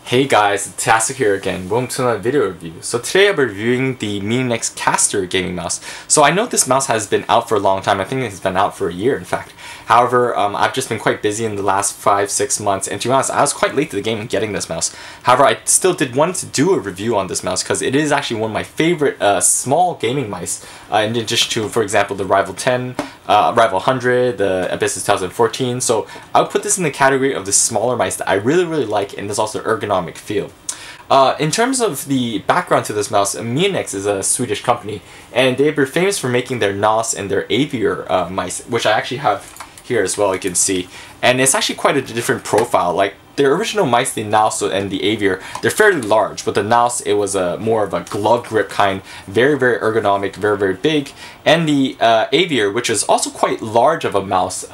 Hey guys, it's Tastic here again. Welcome to another video review. So today I'll be reviewing the Mionix Castor gaming mouse. So I know this mouse has been out for a long time. I think it's been out for a year, in fact. However, I've just been quite busy in the last 5-6 months, and to be honest, I was quite late to the game in getting this mouse. However, I still did want to do a review on this mouse because it is actually one of my favorite small gaming mice, in addition to, for example, the Rival 10, Rival 100, the Abyss 2014. So I would put this in the category of the smaller mice that I really like, and there's also ergonomic feel. In terms of the background to this mouse, Mionix is a Swedish company, and they were famous for making their NAS and their Avier mice, which I actually have here as well, you can see. And it's actually quite a different profile. Like their original mice, the NAS and the Avier, they're fairly large, but the NAS, it was more of a glove grip kind, very ergonomic, very big. And the Avier, which is also quite large of a mouse,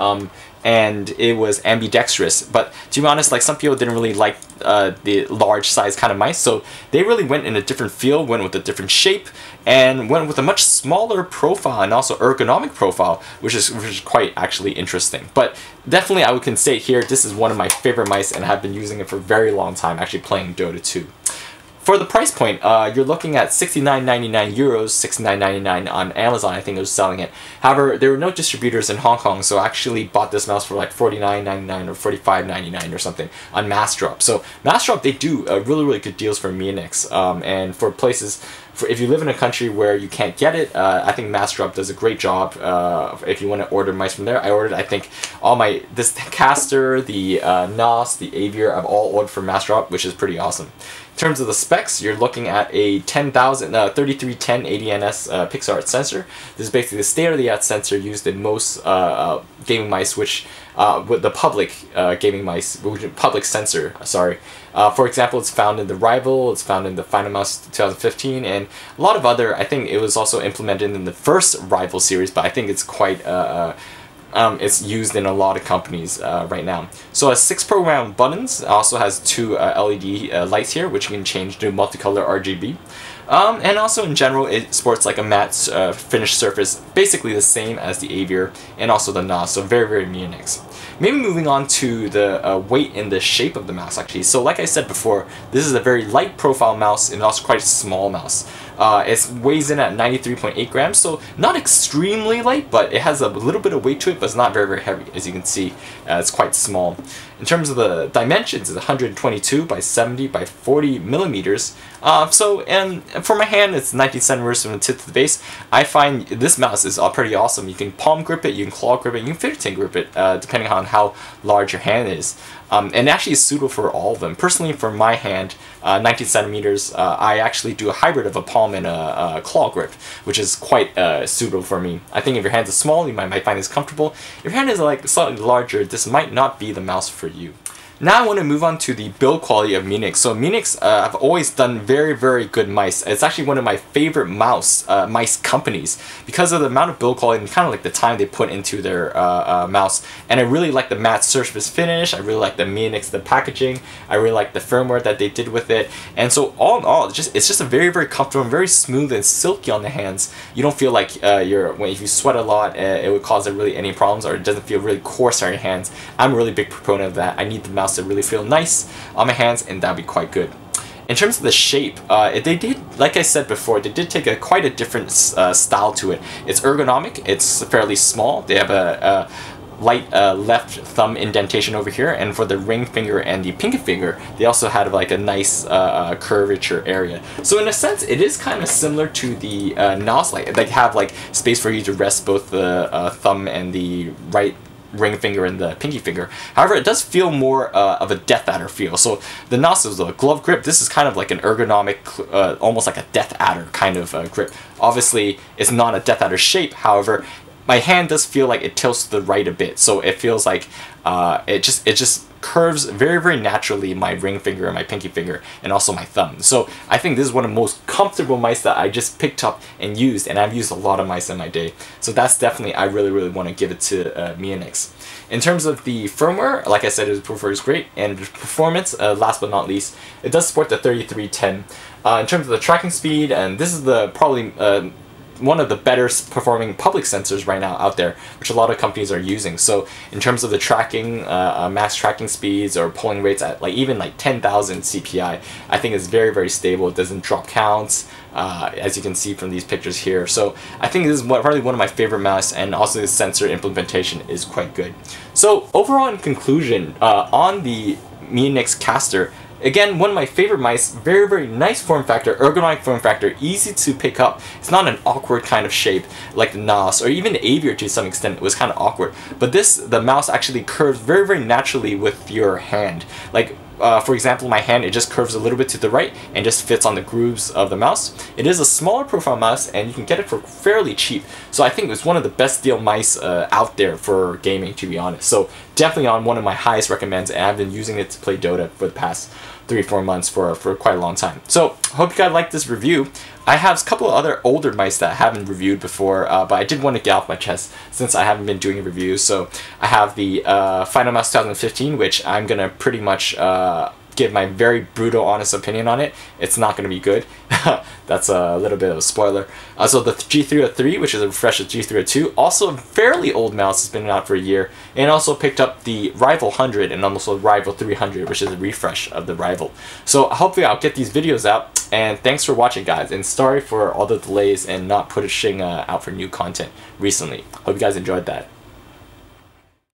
and it was ambidextrous, but to be honest, like some people didn't really like the large size kind of mice, so they really went in a different feel, went with a different shape, and went with a much smaller profile and also ergonomic profile, which is quite actually interesting. But definitely I would say here, this is one of my favorite mice, and I've been using it for a very long time, actually playing Dota 2. For the price point, you're looking at €69.99, $69.99 on Amazon, I think it was selling it. However, there were no distributors in Hong Kong, so I actually bought this mouse for like $49.99 or $45.99 or something on Massdrop. So Massdrop, they do really good deals for Mionix, and for places, if you live in a country where you can't get it, I think Massdrop does a great job. If you want to order mice from there, I ordered, I think, all this Castor, the NAS, the Avier, I've all ordered from Massdrop, which is pretty awesome. In terms of the specs, you're looking at a 3310 ADNS PixArt sensor. This is basically the state-of-the-art sensor used in most gaming mice, which with the public gaming mice, public sensor, sorry. For example, it's found in the Rival, it's found in the Final Mouse 2015, and a lot of other, I think it was also implemented in the first Rival series, but I think it's quite, it's used in a lot of companies right now. So it has 6 programmable buttons. It also has 2 LED lights here, which you can change to multicolor RGB. And also in general, it sports like a matte finished surface, basically the same as the Avier and also the NAS, so very Mionix. Maybe moving on to the weight and the shape of the mouse actually. So like I said before, this is a very light profile mouse and also quite a small mouse. It weighs in at 93.8 grams, so not extremely light, but it has a little bit of weight to it, but it's not very heavy. As you can see, it's quite small. In terms of the dimensions, it's 122 by 70 by 40 millimeters. And for my hand, it's 19 centimeters from the tip to the base. I find this mouse is pretty awesome. You can palm grip it, you can claw grip it, you can fingertip grip it, depending on how large your hand is. And actually is suitable for all of them. Personally, for my hand, 19 centimeters, I actually do a hybrid of a palm and a claw grip, which is quite suitable for me. I think if your hands are small, you might find this comfortable. If your hand is like slightly larger, this might not be the mouse for you. Now I want to move on to the build quality of Mionix. So Mionix, I've always done very good mice. It's actually one of my favorite mice companies because of the amount of build quality and kind of like the time they put into their mouse. And I really like the matte surface finish. I really like the Mionix, the packaging. I really like the firmware that they did with it. And so all in all, it's just a very comfortable and very smooth and silky on the hands. You don't feel like if you sweat a lot, it would cause really any problems, or it doesn't feel really coarse on your hands. I'm a really big proponent of that. I need the mouse to really feel nice on my hands, and that'd be quite good. In terms of the shape, they did, like I said before, they did take quite a different style to it. It's ergonomic, it's fairly small. They have a light left thumb indentation over here, and for the ring finger and the pinky finger, they also had like a nice curvature area. So in a sense, it is kind of similar to the NAS. Like they have like space for you to rest both the thumb and the right ring finger and the pinky finger. However, it does feel more of a Death Adder feel. So the NAS is a glove grip. This is kind of like an ergonomic, almost like a Death Adder kind of grip. Obviously, it's not a Death Adder shape. However, my hand does feel like it tilts to the right a bit. So it feels like it just curves very naturally, my ring finger and my pinky finger and also my thumb. So I think this is one of the most comfortable mice that I just picked up and used, and I've used a lot of mice in my day. So that's definitely, I really want to give it to Mionix. In terms of the firmware, like I said, it prefers great, and performance, last but not least, it does support the 3310. In terms of the tracking speed, and this is the probably one of the better performing public sensors right now out there, which a lot of companies are using. So in terms of the tracking, mass tracking speeds or polling rates at even 10,000 CPI, I think it's very, very stable. It doesn't drop counts, as you can see from these pictures here. So I think this is probably one of my favorite mouse, and also the sensor implementation is quite good. So overall, in conclusion, on the Mionix Castor, again, one of my favorite mice, very, very nice form factor, ergonomic form factor, easy to pick up. It's not an awkward kind of shape like the NAS, or even the Aviator to some extent. It was kind of awkward. But the mouse actually curves very, very naturally with your hand. For example, my hand, it just curves a little bit to the right and just fits on the grooves of the mouse. It is a smaller profile mouse, and you can get it for fairly cheap. So I think it's one of the best deal mice out there for gaming, to be honest. So definitely on one of my highest recommends, and I've been using it to play Dota for the past 3-4 months for quite a long time. So hope you guys liked this review. I have a couple of other older mice that I haven't reviewed before, but I did want to get off my chest since I haven't been doing reviews. So I have the Final Mouse 2015, which I'm gonna pretty much give my very brutal, honest opinion on it. It's not going to be good. That's a little bit of a spoiler. So the G303, which is a refresh of G302, also a fairly old mouse, has been out for a year, and also picked up the Rival 100 and also Rival 300, which is a refresh of the Rival. So hopefully I'll get these videos out, and thanks for watching, guys, and sorry for all the delays and not pushing out for new content recently. Hope you guys enjoyed that.